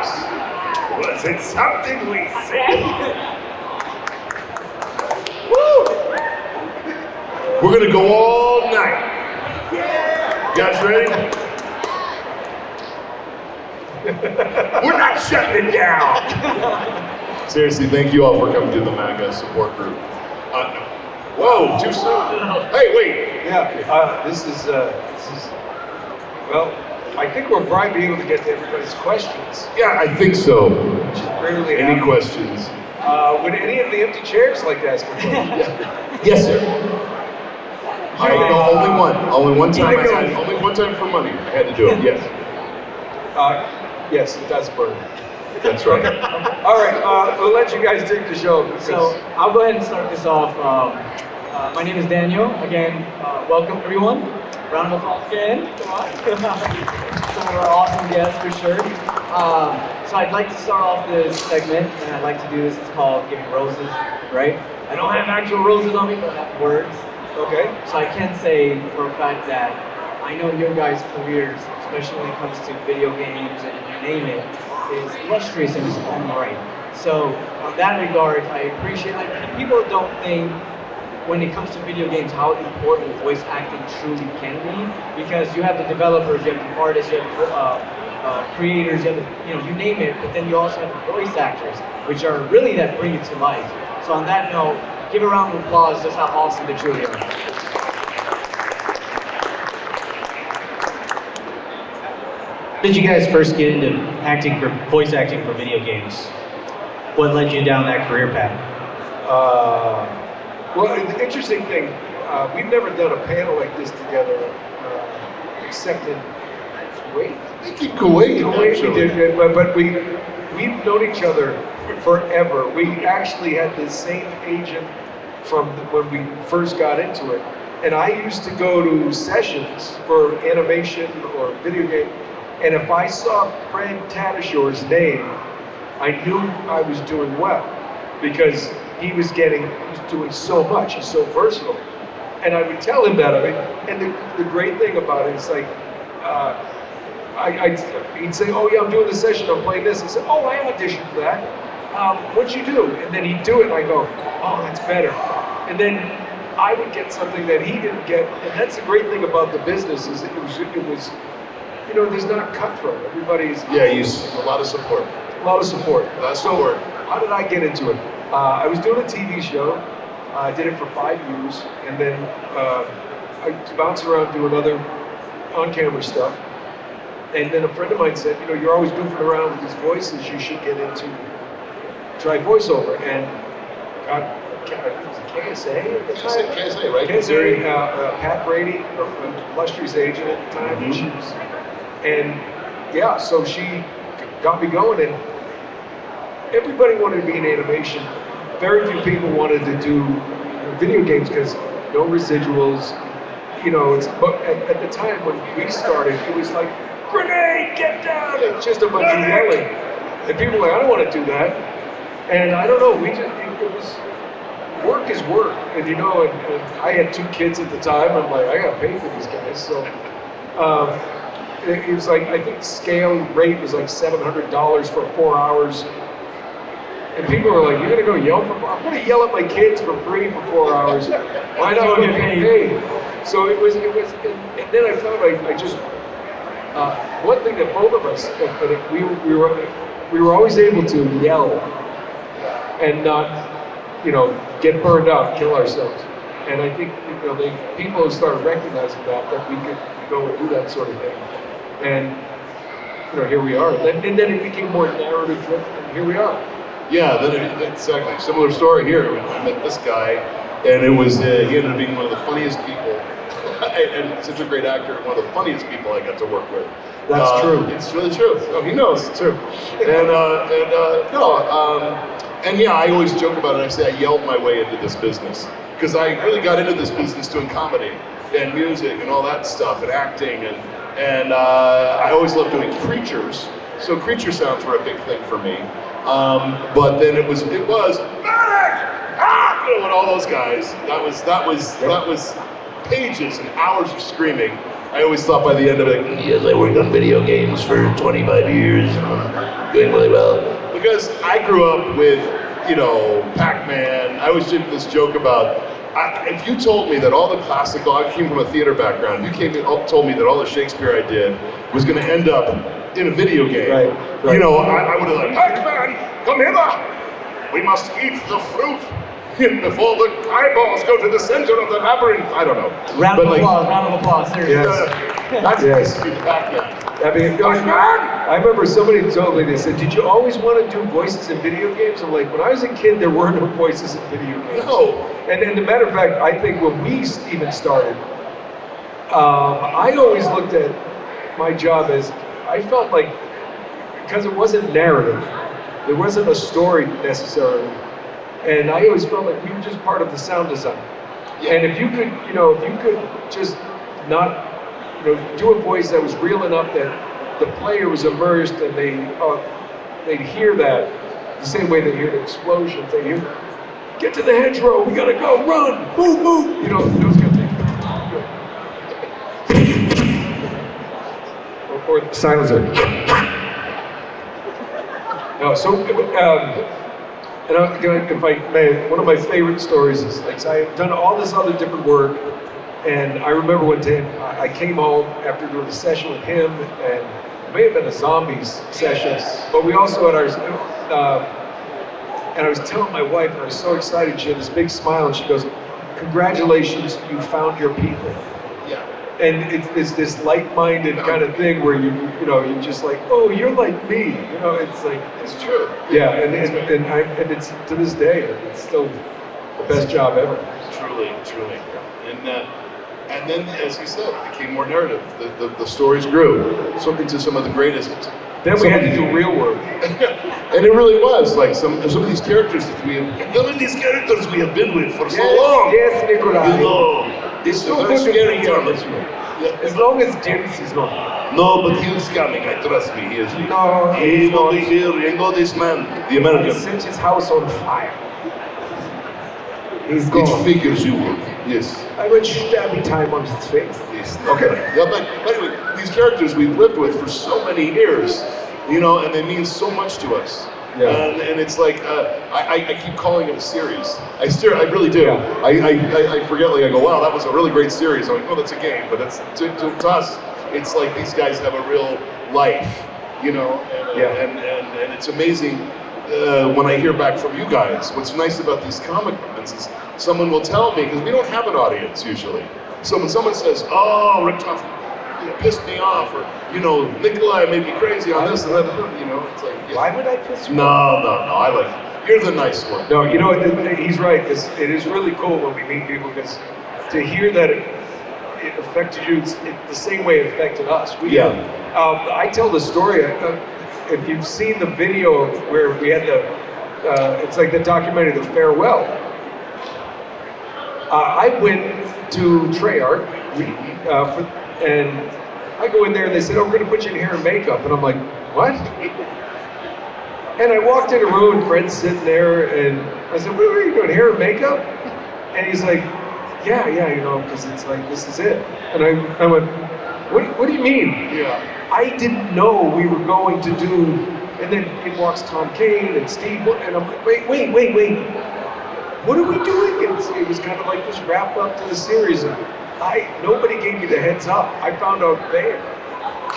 house. Was it something we said? Woo! We're gonna go all night. You guys ready? We're not shutting it down. Seriously, thank you all for coming to the MAGA support group. Whoa, too soon. Hey, wait. Yeah, this is, well, I think we'll probably be able to get to everybody's questions. Yeah, I think so. Which is rarely Any happens. questions? Would any of the empty chairs like to ask a question? Yes, sir. Only one. Only one time. Only one time for money. I had to do it. Yes. Yes, it does burn. That's right. All right, we'll let you guys take the show. So I'll go ahead and start this off. My name is Daniel. Again, welcome everyone. Round of applause again. Come on. Some of our awesome guests for sure. So I'd like to start off this segment, and I'd like to do this. It's called Giving Roses, right? I don't have actual roses on me, but I have words. Okay. So I can say for a fact that I know your guys' careers, especially when it comes to video games and you name it, is illustrious in its own right. So on that regard, I appreciate, like, people don't think when it comes to video games how important voice acting truly can be, because you have the developers, you have the artists, you have the creators, you have the, you name it, but then you also have the voice actors, which are really that bring it to life. So on that note, give a round of applause just how awesome they truly are. How did you guys first get into voice acting for video games? What led you down that career path? Well, the interesting thing, we've never done a panel like this together, except in Kuwait. I think in Kuwait, We did, but we've known each other forever. We actually had the same agent from when we first got into it. And I used to go to sessions for animation or video game, and if I saw Fred Tatasciore's name, I knew I was doing well, because he's doing so much, he's so versatile. And I would tell him that, and the great thing about it is like, he'd say, oh yeah, I'm doing this session, I'm playing this. He said, oh, I auditioned for that. What'd you do? And then he'd do it, and I go, oh, that's better. And then I would get something that he didn't get, and that's the great thing about the business, is it was there's not cutthroat. Everybody's Yeah, a lot of support. a lot of support. Support. How did I get into it? I was doing a TV show. I did it for 5 years, and then I bounced around doing other on-camera stuff. And then a friend of mine said, you're always goofing around with these voices. You should try voiceover. And it was KSA at the time. KSA, right? KSA, Pat Brady, illustrious agent at the time. Mm-hmm. And yeah, so she got me going, and everybody wanted to be in animation. Very few people wanted to do video games because no residuals. But at the time when we started, it was like, grenade, get down! It's just a bunch of yelling. And people were like, I don't want to do that. And I don't know, it was, work is work. And and I had 2 kids at the time. I'm like, I got to pay for these guys. So it was like, I think scale rate was like $700 for 4 hours. And people were like, you're going to go yell I'm going to yell at my kids for free for 4 hours. Why not get paid? So it was, and then I found I just, one thing that both of us, we were always able to yell and not, get burned out, kill ourselves. And I think, people started recognizing that we could go and do that sort of thing. And, here we are. And then it became more narrative driven, and here we are. Yeah, exactly. Similar story here. I met this guy, and he ended up being one of the funniest people, and such a great actor, one of the funniest people I got to work with. That's true. It's really true. Oh, he knows it's true. And yeah, I always joke about it. I say I yelled my way into this business, because I really got into this business doing comedy and music and all that stuff and acting, and I always loved doing creatures. So creature sounds were a big thing for me. But then it was medic, and all those guys. That was pages and hours of screaming. I always thought by the end of it, yes, I worked on video games for 25 years, doing really well. Because I grew up with, you know, Pac-Man. I always did this joke about, if you told me that all the classical, I came from a theater background, if you told me that all the Shakespeare I did was going to end up in a video game, right. You know, I would have like, Pac-Man, come hither! We must eat the fruit before the eyeballs go to the center of the labyrinth. I don't know. Round of applause, seriously. Yes. That's Pac-Man. I mean, I remember somebody told me, they said, did you always want to do voices in video games? I'm like, when I was a kid, there were no voices in video games. No. And as a matter of fact, I think when we even started, I always looked at my job as, I felt like, because it wasn't narrative, there wasn't a story necessarily, and I always felt like we were just part of the sound design. Yeah. And if you could, you know, just not, you know, do a voice that was real enough that the player was immersed and they'd hear that the same way they hear the explosions. They hear, get to the hedgerow, we gotta go, run, move, move. You know, those kind of things. Or the silence. No, so, and if I may, one of my favorite stories is, like, so I've done all this other different work, and I remember one day I came home after doing a session with him, and it may have been a zombies session, but we also had ours, and I was telling my wife, and I was so excited, she had this big smile, and she goes, congratulations, you found your people. Yeah. And it's this like-minded kind of thing where you're just like, oh, you're like me, you know. It's like, it's true. Yeah, and it's to this day, it's still the best job ever. Truly. And then, as you said, it became more narrative. The stories grew. Something to some of the greatest. Then we had to do real work. And it really was like some of these characters that we have been with for so long. Yes, Nikolai. You know, It's so very good to scary be here time. with you. As long as James is not. No, but he is coming. I trust me. He is. No, He he's will not. be here. You know this man, the He American. set his house on fire. He's gone. It figures you would. Yes. I would stabby time on his face. Yes. Okay. Yeah, but anyway, these characters we've lived with for so many years, you know, and they mean so much to us. Yeah. And it's like, I keep calling it a series. I really do. Yeah. I forget, like, I go, wow, that was a really great series. I'm like, oh, that's a game. But it's, to us, it's like these guys have a real life, you know? And it's amazing when I hear back from you guys. What's nice about these comic events is someone will tell me, because we don't have an audience usually. So when someone says, oh, Rick Tuff, pissed me off, or, you know, Nikolai made me crazy on this and that, you know, it's like, yeah. Why would I piss you No, off? I like it. You're the nice one. No, you know, he's right. It is really cool when we meet people, because to hear that it affected you the same way it affected us. I tell the story, if you've seen the video of where we had it's like the documentary, The Farewell. I went to Treyarch, and I go in there and they said, oh, we're gonna put you in hair and makeup. And I'm like, what? And I walked in a room and Fred's sitting there and I said, what are you doing, hair and makeup? And he's like, yeah, you know, because it's like, this is it. And I went, what do you mean? Yeah. I didn't know we were going to do, and then it walks Tom Kane and Steve Blum, and I'm like, wait. What are we doing? It was kind of like this wrap up to the series. And nobody gave me the heads up. I found out there.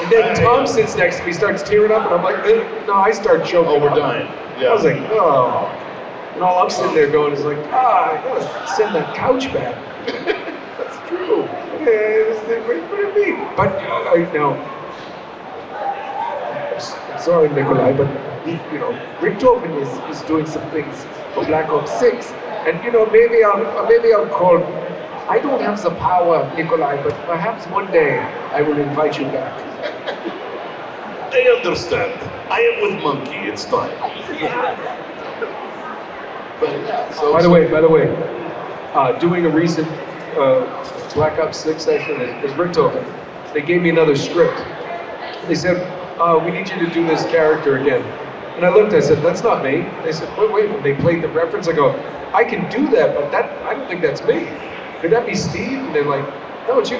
And then Tom sits next to me, starts tearing up, and I'm like, no, I start choking. Oh, we're up. dying. Yeah. I was like, oh. And all I'm sitting there going is like, I gotta send that couch back. That's true. Yeah, what do you mean? But I'm sorry, Nikolai, but Rick Tobin is doing some things for Black Ops 6, and maybe I'll call. I don't have the power, Nikolai, but perhaps one day I will invite you back. I understand. I am with Monkey. It's time. By the way, doing a recent Black Ops 6 session is Rick Tobin. They gave me another script. They said, we need you to do this character again. And I looked, I said, that's not me. They said, wait, when they played the reference, I go, I can do that, but I don't think that's me. Could that be Steve? And they're like, no, it's you.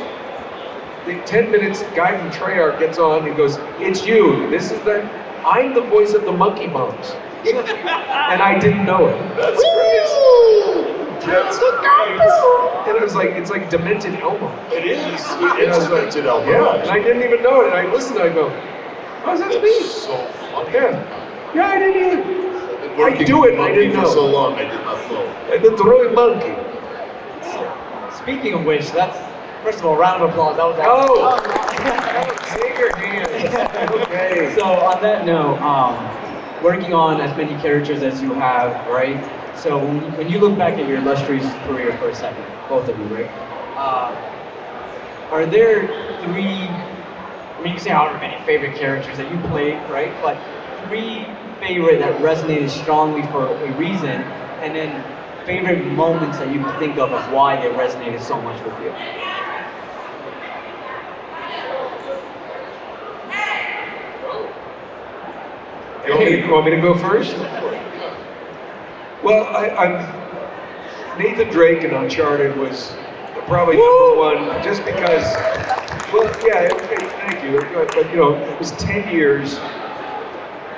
the 10 minutes, guy from Treyarch gets on and goes, "It's you. I'm the voice of the Monkey Moms." And I didn't know it. That's great. That's great. And it was like, it's like Demented Elmo. It is. And It's I was like, Demented Elmo. yeah, and I didn't even know it. And I listened and I go, "Oh, that's me." That's so funny. Yeah, I didn't even. I've been working do it, with I Monkey didn't for know. so long, I did not know. And the throwing monkey. Speaking of which, that's first of all, round of applause. That was Oh, take your hands. Okay. So on that note, working on as many characters as you have, right? So when you look back at your illustrious career for a second, both of you, right? Are there three? I mean, you can say however many favorite characters that you played, right? But three favorite that resonated strongly for a reason, and then favorite moments that you can think of why they resonated so much with you. You want me to go first? Well, I'm Nathan Drake in Uncharted was probably number one, just because. Well, yeah, thank you. But you know, it was 10 years.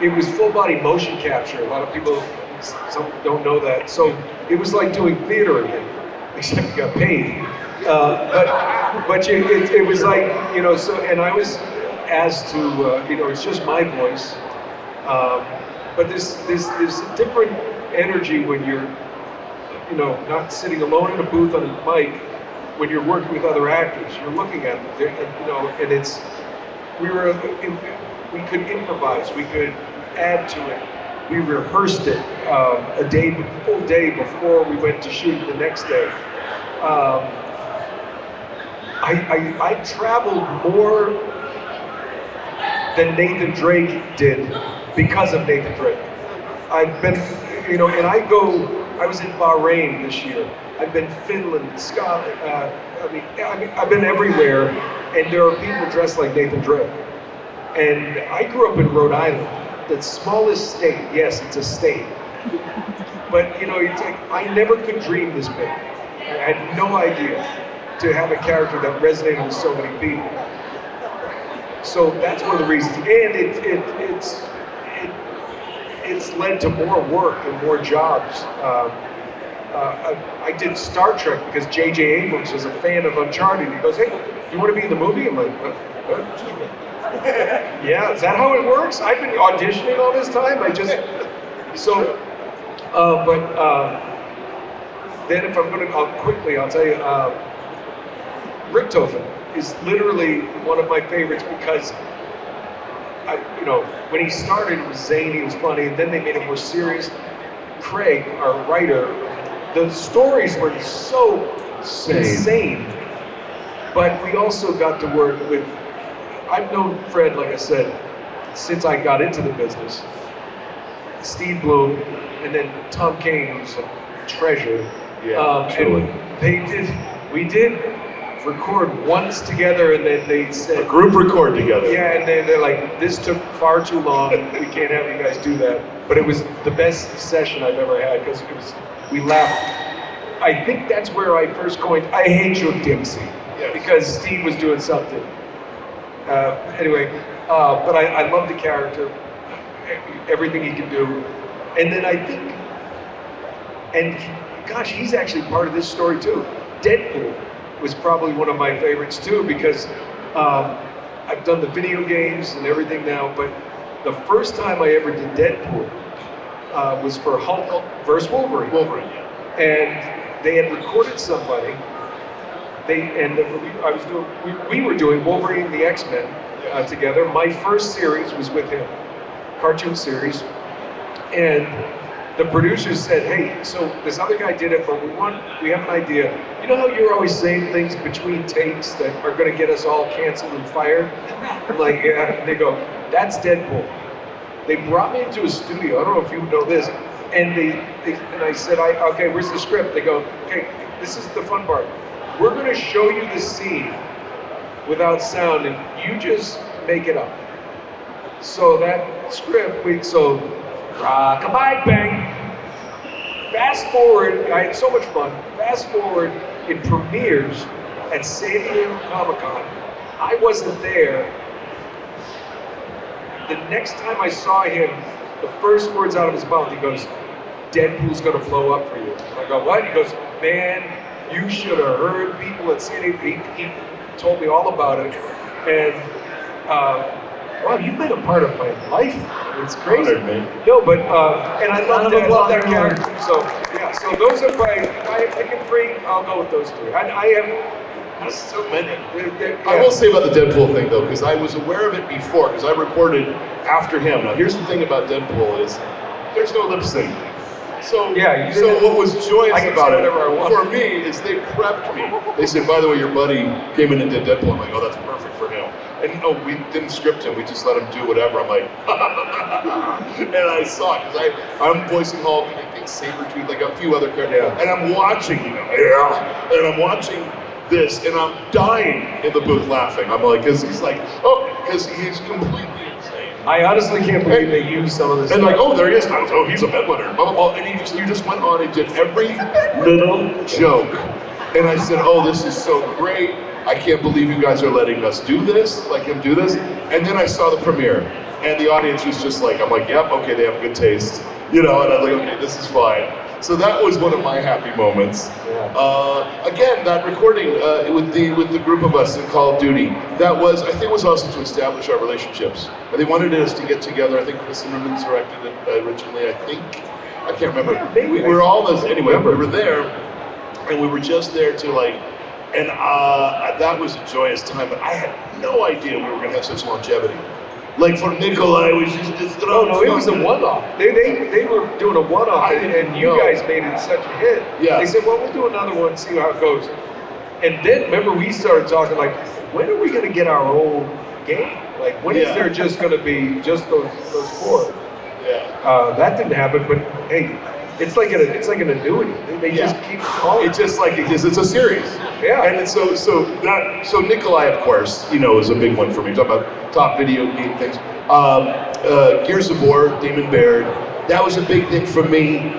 It was full body motion capture. A lot of people some don't know that. So it was like doing theater again, except you got paid. But it was like, you know. So and I was asked to, you know, it's just my voice. But there's a different energy when you're, you know, not sitting alone in a booth on a mic. When you're working with other actors, you're looking at them, you know, and we could improvise, we could add to it. We rehearsed it a full day before we went to shoot the next day. I traveled more than Nathan Drake did because of Nathan Drake. I've been, you know, and I was in Bahrain this year. I've been Finland, Scotland. I mean, I've been everywhere, and there are people dressed like Nathan Drake. And I grew up in Rhode Island, the smallest state. Yes, it's a state, but you know, it's like I never could dream this big. I had no idea to have a character that resonated with so many people. So that's one of the reasons, and it's led to more work and more jobs. I did Star Trek because J.J. Abrams was a fan of Uncharted. He goes, "Hey, you want to be in the movie?" I'm like, "What? Yeah, is that how it works? I've been auditioning all this time. Then if I'm going to, I'll tell you, Richtofen is literally one of my favorites because, you know, when he started, it was zany, it was funny, and then they made it more serious. Craig, our writer, the stories were so insane, but we also got to work with, I've known Fred, like I said, since I got into the business. Steve Blum, and then Tom Kane, who's a treasure. Yeah, truly. And we did record once together, and then they said, A group record together. yeah, and they're like, "This took far too long. We can't have you guys do that." But it was the best session I've ever had because we laughed. I think that's where I first coined "I hate you, Dempsey," because Steve was doing something. Anyway, but I love the character, everything he can do, and then I think, and gosh, he's actually part of this story too. Deadpool was probably one of my favorites too because I've done the video games and everything now, but the first time I ever did Deadpool was for Hulk Vs Wolverine. And they had recorded somebody. We were doing Wolverine the X-Men together. My first series was with him, cartoon series, and the producers said, "Hey, so this other guy did it, but we have an idea. You know how you're always saying things between takes that are going to get us all canceled and fired?" I'm like, "Yeah." And they go, "That's Deadpool." They brought me into a studio. I don't know if you know this, and I said, "Okay, where's the script?" They go, "Okay, this is the fun part. We're going to show you the scene without sound, and you just make it up." So that script, rock-a-bye bang. Fast forward, I had so much fun. Fast forward, it premieres at San Diego Comic-Con I wasn't there. The next time I saw him, the first words out of his mouth, he goes, "Deadpool's gonna blow up for you." And I go, "What?" He goes, "Man, you should have heard people at City." He told me all about it, and wow, you've been a part of my life. It's crazy. Honored, man. No, but and I love that character. So yeah, so those are my. If I can bring, I'll go with those three. I have. There's so many. Yeah. I will say about the Deadpool thing though, because I was aware of it before, because I recorded after him. Now here's the thing about Deadpool is there's no lip sync. So Yeah, so what was joyous I can about say it whatever I want. for me is they prepped me. They said, by the way, your buddy came in and did Deadpool. I'm like, oh, that's perfect for him. And no, we didn't script him. We just let him do whatever. I'm like, and I saw it because I'm voicing Hulk and I think Sabretooth, like a few other characters. Yeah. And I'm watching, and I'm watching this, and I'm dying in the booth laughing. I'm like, because he's like, oh, because he's completely insane. I honestly can't believe they use some of this. And stuff. like, oh, there he is. Oh, he's a bedwetter. Blah, blah, blah. And you just went on and did every little joke. And I said, oh, this is so great. I can't believe you guys are letting us do this, like him do this. And then I saw the premiere, and the audience was just like, I'm like, yep, okay, they have good taste. And I was like, okay, this is fine. So that was one of my happy moments. Yeah. Again, that recording with the group of us in Call of Duty, that was, I think, was also to establish our relationships. And they wanted us to get together. I think Chris Zimmerman directed it originally. I can't remember. We were all anyway. We were there, and we were just there to like, and that was a joyous time. But I had no idea we were going to have such longevity. Like for Nikolai, it was just this. No, it was a one-off. They were doing a one-off, and you guys made it such a hit. Yeah. They said, well, we'll do another one, see how it goes. And then, remember, we started talking like, when are we going to get our own game? Like, when is there just going to be just those four? Yeah. That didn't happen, but hey, it's like an annuity. They just keep calling. It's just like it's a series. Yeah. And so Nikolai, of course, is a big one for me. Talk about top video game things. Gears of War, Damon Baird. That was a big thing for me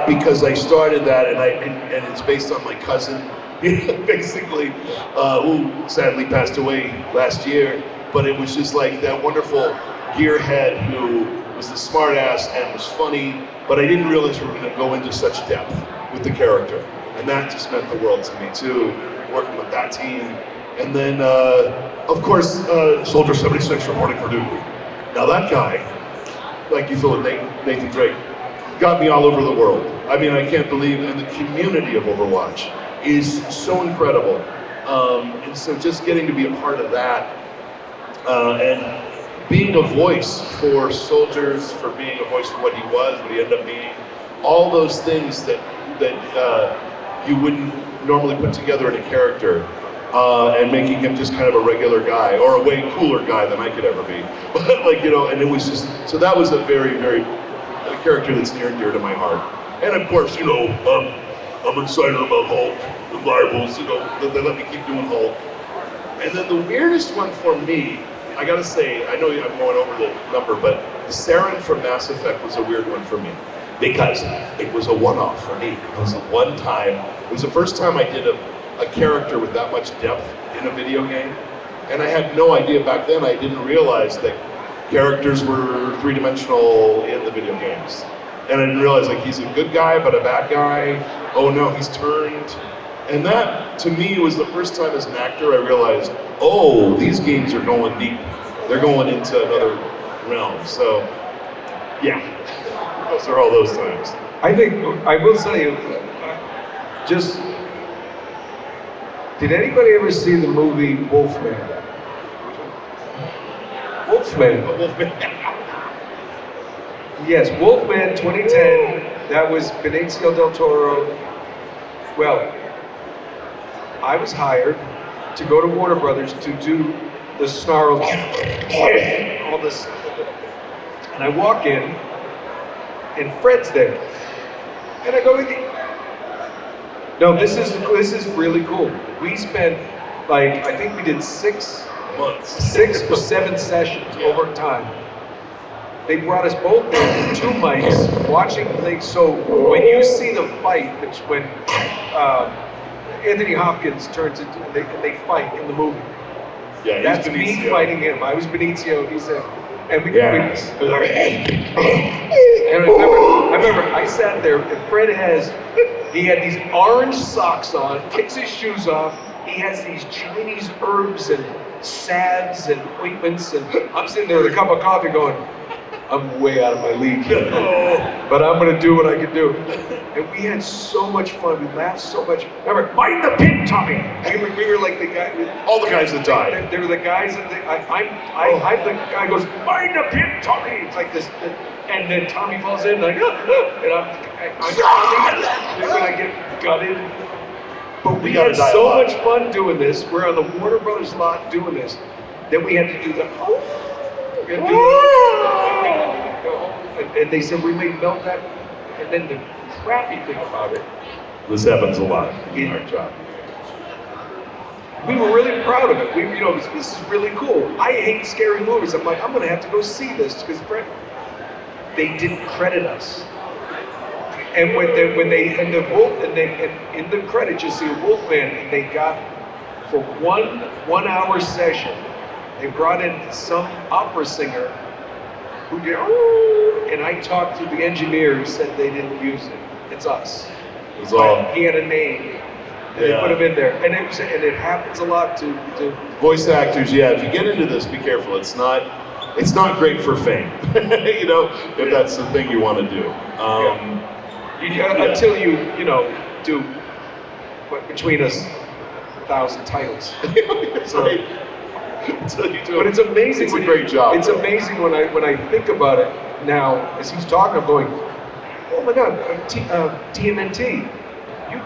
because I started that, and it's based on my cousin, basically, who sadly passed away last year. But it was just like that wonderful gearhead who was the smart ass and was funny, but I didn't realize we were going to go into such depth with the character. And that just meant the world to me too, working with that team. And then, of course, Soldier 76 reporting for duty. Now that guy, like you thought, Nathan Drake, got me all over the world. I mean, I can't believe, and the community of Overwatch is so incredible. And so just getting to be a part of that, and being a voice for soldiers, for being a voice for what he was, what he ended up being, all those things that you wouldn't normally put together in a character, and making him just kind of a regular guy, or a way cooler guy than I could ever be. But and it was just, so that was a very, very, a character that's near and dear to my heart. And of course, I'm excited about Hulk, the Marvels, they let me keep doing Hulk. And then the weirdest one for me, I gotta say, I know I'm going over the number, but Saren from Mass Effect was a weird one for me because it was a one-off for me. It was a one time. It was the first time I did a character with that much depth in a video game, and I had no idea back then. I didn't realize that characters were three-dimensional in the video games, and I didn't realize like he's a good guy but a bad guy. Oh no, he's turned. And that, to me, was the first time as an actor I realized, oh, these games are going deep. They're going into another realm. So, yeah, those are all those times. I think, I will say, did anybody ever see the movie Wolfman? Wolfman. Yes, Wolfman 2010. That was Benicio del Toro. Well, I was hired to go to Warner Brothers to do the snarl, all this, and I walk in, and Fred's there, and I go, no, this is really cool. We spent I think we did 6 months, 6 or 7 sessions over time. They brought us both in, 2 mics, watching things. So when you see the fight, it's when Anthony Hopkins turns into, they fight in the movie. Yeah, he's That's me Benicio. fighting him. I was Benicio. He said, and Yes. and I remember I sat there, and Fred he had these orange socks on, takes his shoes off. He has these Chinese herbs and salves and ointments, and I'm sitting there with a cup of coffee going, I'm way out of my league here, but I'm gonna do what I can do. And we had so much fun. We laughed so much. Remember, mind the pit, Tommy. We were like the guy. All the guys that died. They were the guys that I'm the guy who goes, mind the pit, Tommy. It's like this, and then Tommy falls in like, and I'm Tommy. And when I get gutted. But we had so much fun doing this. We're on the Warner Brothers lot doing this. Then we had to do the and they said we may melt that. And then the crappy thing about it. This happens a lot in our job. We were really proud of it. This is really cool. I hate scary movies. I'm like, I'm gonna have to go see this because they didn't credit us. And when they in the credits you see a Wolfman, and they got for one hour session, they brought in some opera singer who did, and I talked to the engineer who said they didn't use it. It's us. It was all. He had a name. And they put him in there, and it happens a lot to voice actors. Yeah, if you get into this, be careful. It's not great for fame. If that's the thing you want to do. Until you do between us 1,000 titles. Right. But it's amazing. It's a great job. It's amazing when I think about it now as he's talking. I'm going, oh my God, TMNT. You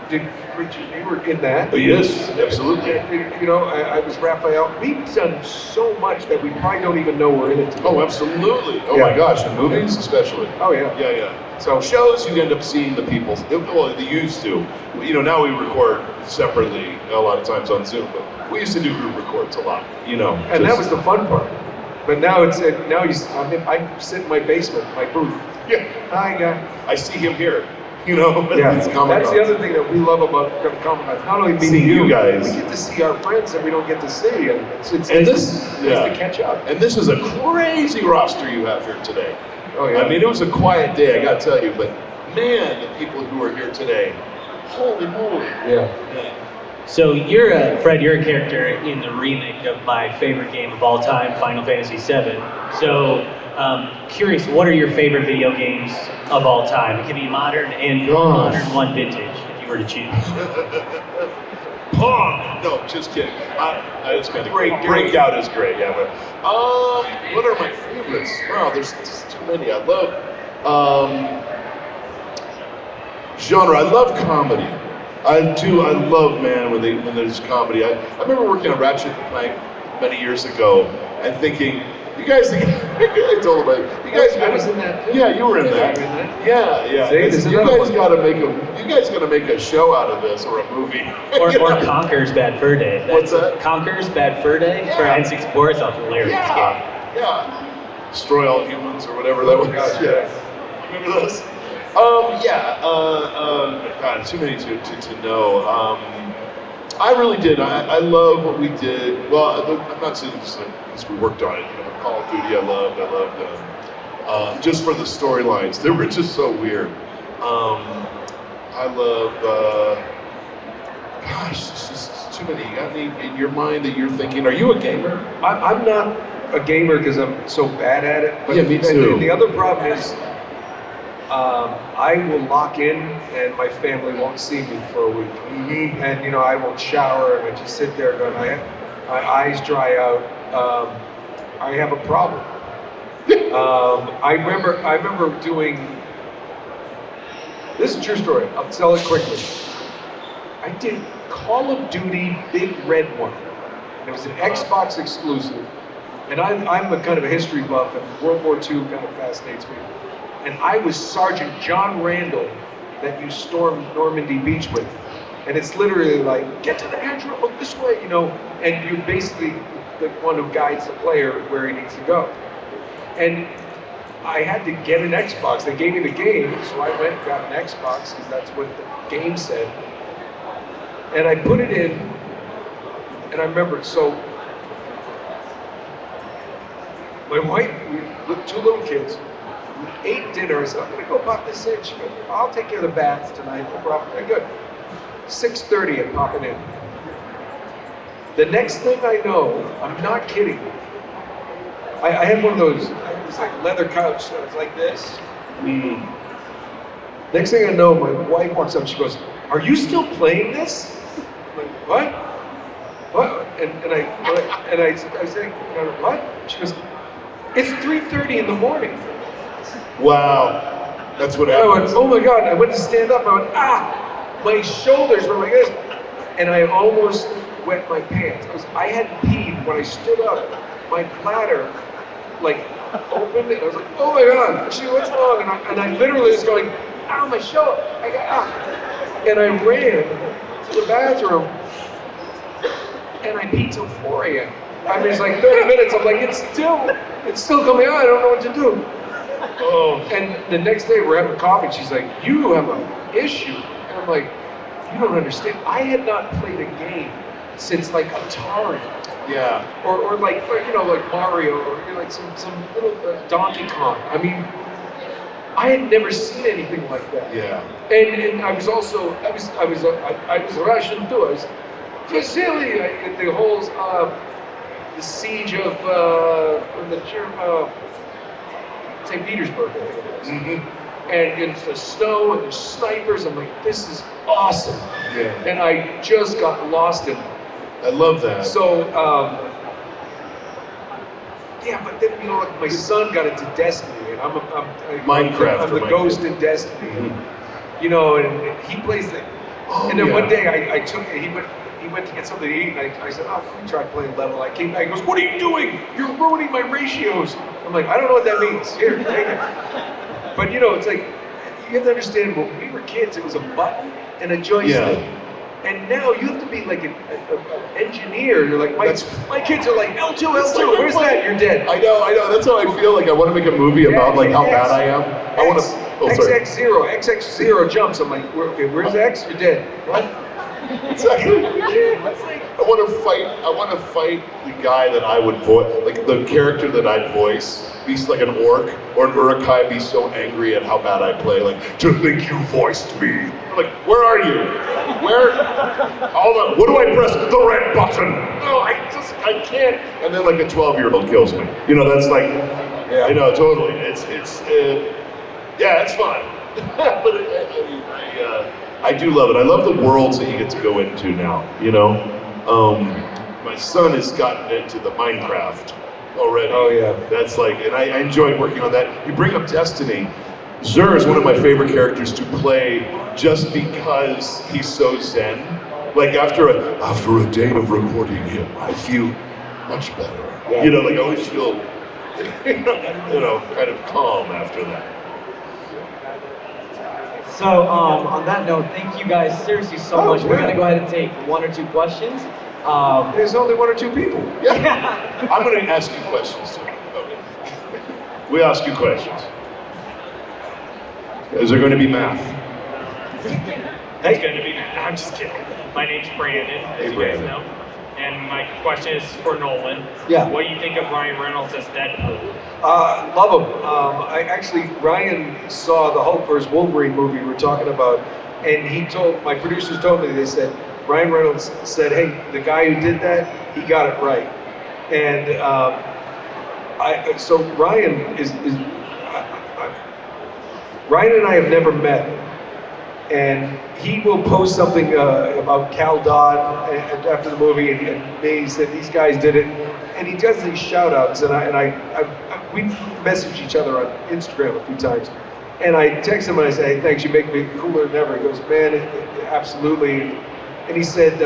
were in that. Oh, yes, absolutely. I was Raphael. We've done so much that we probably don't even know we're in it today. Oh, absolutely. Oh my gosh, in movies especially. Oh yeah. Yeah. So shows you end up seeing the people. Well, they used to. Now we record separately a lot of times on Zoom, but we used to do group records a lot. And that was the fun part. But now I sit in my basement, my booth. Yeah. Hi, guy. I see him here. That's the other thing that we love about Comic-Con. Not only meeting you guys, we get to see our friends that we don't get to see, and it's nice to catch up. And this is a crazy roster you have here today. Oh yeah. I mean, it was a quiet day, I gotta tell you, but man, the people who are here today, holy moly. Yeah. So Fred, you're a character in the remake of my favorite game of all time, Final Fantasy VII. So, curious, what are your favorite video games of all time? It can be modern and modern one vintage, if you were to choose. Pong! No, just kidding. It's kind of great. Breakout is great, yeah. But what are my favorites? Wow, there's too many. I love genre. I love comedy. I do. I love, man, when there's comedy. I remember working on Ratchet & Clank many years ago and thinking, you guys, I told him, you guys, I was in that. Yeah, you were in that. Yeah. See, you guys got to make a show out of this or a movie. Or Conker's Bad Fur Day. What's that? Conker's Bad Fur Day for N64. It's a hilarious game. Yeah. Destroy all humans or whatever that was. Yeah. Remember those? God, too many to know. I really did. I love what we did. Well, I'm not saying this because we worked on it. Call of Duty, I loved. Just for the storylines, they were just so weird. I love. Gosh, it's just too many. You got any in your mind that you're thinking? Are you a gamer? I'm not a gamer because I'm so bad at it. But me too. The other problem is. I will lock in and my family won't see me for a week. Mm-hmm. And I won't shower and I just sit there going, my eyes dry out. I have a problem. I remember doing, this is a true story, I'll tell it quickly. I did Call of Duty Big Red one. It was an Xbox exclusive. And I'm a kind of a history buff and World War II kind of fascinates me. And I was Sergeant John Randall that you stormed Normandy Beach with. And it's literally like, get to the handrail, look this way, and you're basically the one who guides the player where he needs to go. And I had to get an Xbox. They gave me the game, so I went and got an Xbox because that's what the game said. And I put it in, and I remember, so my wife, with 2 little kids, we ate dinner. I said, I'm gonna go pop this in. She goes, I'll take care of the baths tonight, no problem. Okay, good. 6:30, I'm popping in. The next thing I know, I'm not kidding. I had one of those, it was like leather couch, so it's like this. Next thing I know, my wife walks up, she goes, are you still playing this? I'm like, what? What? And I say, what? She goes, it's 3:30 in the morning. Wow, that's what And I went, happens. oh my God, I went to stand up, I went, my shoulders were like this. And I almost wet my pants. I hadn't peed. When I stood up, my bladder like opened and I was like, oh my God. And she goes, what's wrong? And I literally was going, ow, my shoulder. And I ran to the bathroom and I peed till 4 a.m. I mean, it's like 30 minutes. I'm like, it's still coming out. I don't know what to do. Oh. And the next day we're having coffee and she's like, you have an issue. And I'm like, you don't understand. I had not played a game since like Atari. Yeah. Or like Mario, or like some little Donkey Kong. I mean, I had never seen anything like that. Yeah. And I was also, I was Russian too. I was Vasily, the whole, the siege of St. Petersburg, I think it was. Mm-hmm. And it's the snow and there's snipers. I'm like, this is awesome. Yeah. And I just got lost in it. I love that. So, yeah, but then, like my son got into Destiny, and I'm the ghost in Destiny. Mm-hmm. And he plays the. Oh, and then yeah. one day I took he went to get something to eat, and I said, oh, let me try playing level. I came back, he goes, what are you doing? You're ruining my ratios. I'm like, I don't know what that means. Here, take it. But it's like, you have to understand, when we were kids, it was a button and a joystick. Yeah. And now you have to be like an engineer. You're like, my kids are like, L2, L2, where's that? You're dead. I know, that's how I feel. Like I want to make a movie about like how bad I am. I want to, XX0 jumps. I'm like, where's X? You're dead. What? Exactly. I want to fight the guy that I would voice, like the character that I'd voice, be like an orc or an urukai, be so angry at how bad I play, like, to think you voiced me. I'm like, where are you? Where? Hold on, what do I press? The red button. No, I can't. And then like a 12-year-old kills me. That's like, yeah. I know, totally. It's fun. But I do love it. I love the worlds that you get to go into now, My son has gotten into the Minecraft already. Oh, yeah. That's like, and I enjoyed working on that. You bring up Destiny. Xur is one of my favorite characters to play just because he's so zen. Like after a day of recording him, I feel much better. Yeah. I always feel, kind of calm after that. So on that note, thank you guys seriously so much. We're gonna go ahead and take 1 or 2 questions. There's only 1 or 2 people. Yeah. I'm gonna ask you questions too. Okay. We ask you questions. Is there going to be math? It's going to be math. I'm just kidding. My name's Brandon, as you guys know. And my question is for Nolan. Yeah. What do you think of Ryan Reynolds as Deadpool? Love him. Ryan saw the Hulk Vs Wolverine movie we're talking about, and my producers told me, they said, Ryan Reynolds said, hey, the guy who did that, he got it right. And so Ryan Ryan and I have never met, and he will post something about Cal Dodd after the movie, and he said these guys did it, and he does these shout outs, and we message each other on Instagram a few times, and I text him and I say, hey, thanks, you make me cooler than ever. He goes, man, absolutely. And he said,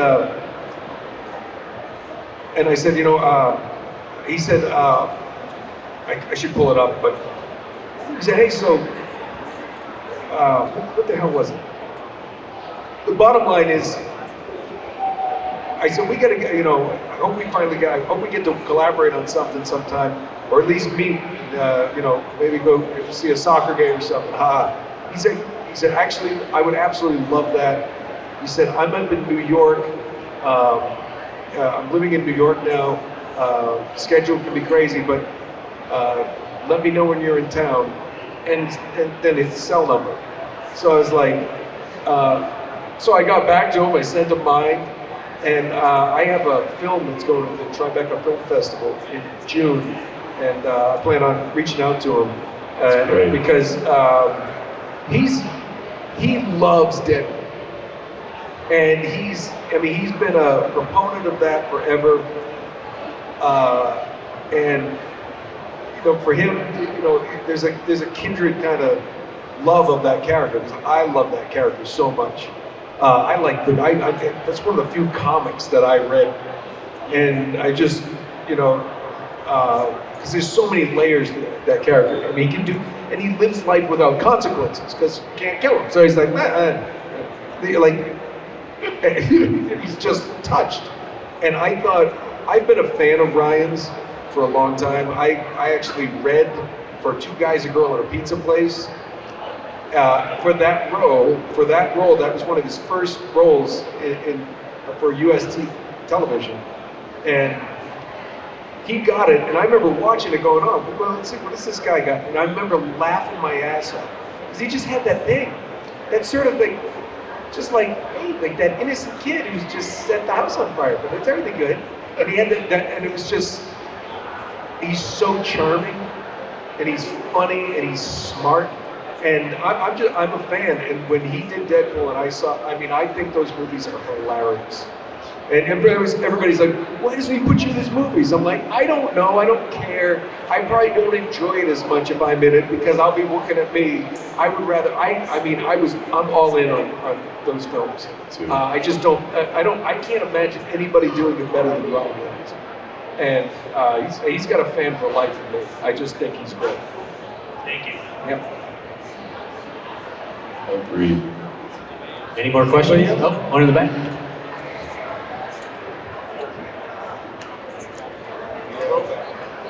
and I said, he said, I should pull it up, but he said, hey, so, what the hell was it? The bottom line is, I said, we gotta get, I hope we get to collaborate on something sometime, or at least meet, maybe go see a soccer game or something. He said, actually, I would absolutely love that. He said, I'm up in New York. I'm living in New York now. Schedule can be crazy, but let me know when you're in town, and then his cell number. So I was like, so I got back to him, I sent him mine, and I have a film that's going to the Tribeca Film Festival in June, and I plan on reaching out to him because he loves Deadpool. And he's been a proponent of that forever. And for him, there's a kindred kind of love of that character, because I love that character so much. That's one of the few comics that I read, and I just, because there's so many layers to that character. I mean, he can do, and he lives life without consequences, because you can't kill him. So he's like, he's just touched. And I thought, I've been a fan of Ryan's for a long time. I actually read for Two Guys, a Girl, at a Pizza Place. For that role, that was one of his first roles for UST television. And he got it, and I remember watching it going, oh, well, let's see, what does this guy got? And I remember laughing my ass off, because he just had that thing, that sort of thing, just like, hey, like that innocent kid who's just set the house on fire, but it's everything good. And he had that, and it was just, he's so charming, and he's funny, and he's smart, and I'm a fan. And when he did Deadpool, and I think those movies are hilarious. And everybody's like, why doesn't he put you in his movies? I'm like, I don't know, I don't care. I probably won't enjoy it as much if I'm in it, because I'll be looking at me. I would rather, I'm all in on those films. I just don't, I can't imagine anybody doing it better than Ryan Reynolds. And he's got a fan for life in me. I just think he's great. Thank you. Yep. Agreed. Any more questions? Oh, one in the back.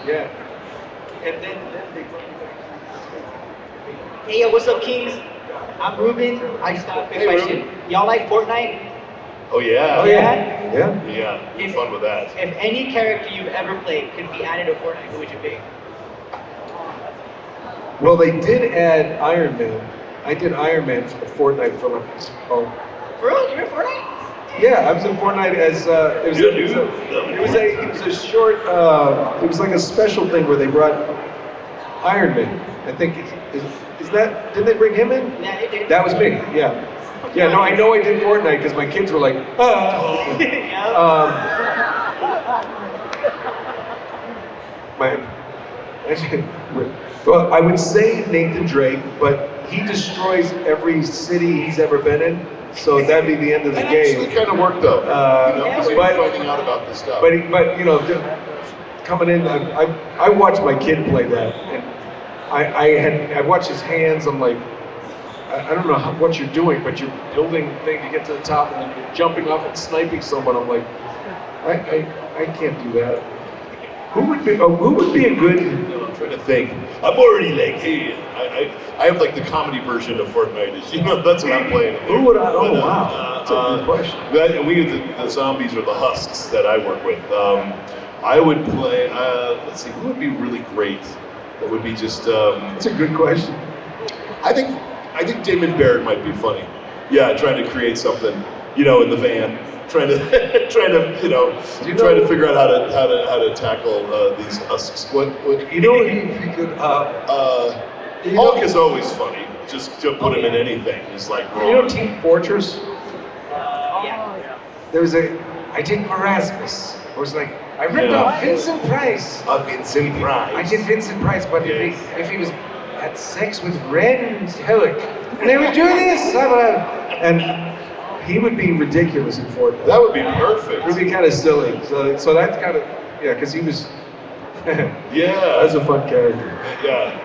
Yeah. And then they Hey, yo, what's up, Kings? I'm Ruben. I just got a quick question. Y'all like Fortnite? Oh yeah. Oh yeah. Yeah. Yeah. If- Fun with that. If any character you've ever played could be added to Fortnite, who would you pick? Well, they did add Iron Man. I did Iron Man for Fortnite for like, For real? You're in Fortnite? yeah, I was in Fortnite as it was Good a, dude. it was a short. It was like a special thing where they brought Iron Man. I think is that, did they bring him in? Yeah, they did. That was me. Yeah. Yeah. No, I know I did Fortnite because my kids were like, ah. Well, I would say Nathan Drake, but he destroys every city he's ever been in, so that'd be the end of the That game. actually kind of worked though. Because you're finding out about this stuff. But coming in, I watched my kid play that, and I watched his hands. I'm like, I don't know what you're doing, but you're building a thing to get to the top, and then you're jumping off and sniping someone. I'm like, I can't do that. Who would be a good? I'm trying to think. I'm already like, hey, I have like the comedy version of Fortnite. That's what I'm playing. Who would I? Oh But, wow, that's a good question. We the zombies or the husks that I work with. I would play. Let's see, who would be really great? That would be just. That's a good question. I think Damon Barrett might be funny. Yeah, trying to create something, in the van. Trying to figure out how to tackle these husks. What He could. Hulk is always funny. Just to put him in anything is like wrong. Team Fortress. Yeah. There was I did Erasmus. I was like, I ripped off Vincent Price. Vincent Price. I did Vincent Price, but if he was had sex with Ren Hillock, and they would do this, and he would be ridiculous in Fortnite. That would be perfect. It would be kind of silly. So that's kind of, because he was. Yeah. That's a fun character. Yeah.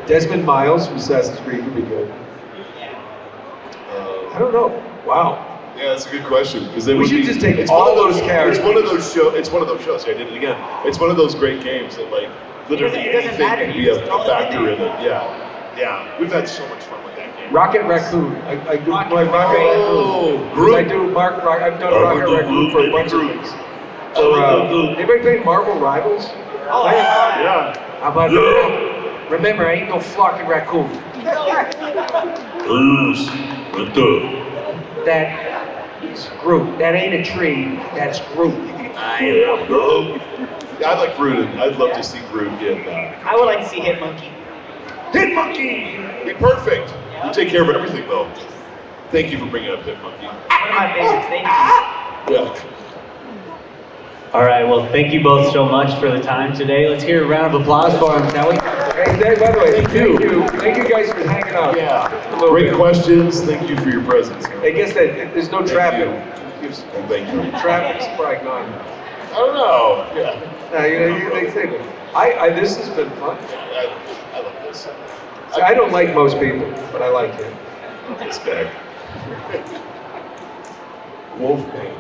Desmond Miles from Assassin's Creed would be good. I don't know. Wow. Yeah, that's a good question because they We would should be, just take it's all one of those characters. It's one of those shows. It's one of those shows. I did it again. It's one of those great games that like literally It doesn't anything matter, can you be just a throw it factor in in it. Yeah. We've had so much fun with that game. Rocket Raccoon. I do my Rocket Oh, Raccoon. Groot. I do I've done Rocket Raccoon for a bunch of things. Anybody played Marvel Rivals? Oh, Yeah. How about remember, I ain't no flocking raccoon. That is Groot. That ain't a tree. That's Groot. I am Groot. Yeah, I'd like Groot. I'd love to see Groot in. I would like to see Hit Monkey. Hit Monkey! Be perfect. You take care of everything, though. Thank you for bringing up Hit Monkey. One of my favorites. Thank you. Yeah. All right, well, thank you both so much for the time today. Let's hear a round of applause for him, shall we? Hey, by the way, thank you guys for hanging out. Yeah. Great questions. Thank you for your presence. I guess that there's no traffic. And thank you. Traffic's probably gone. I don't know. Yeah. They think this has been fun. I love this. See, I don't like most people, but I like him. This guy. Wolfman.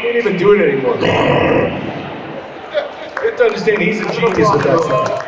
Can't even do it anymore. You have to understand, he's a genius with that stuff.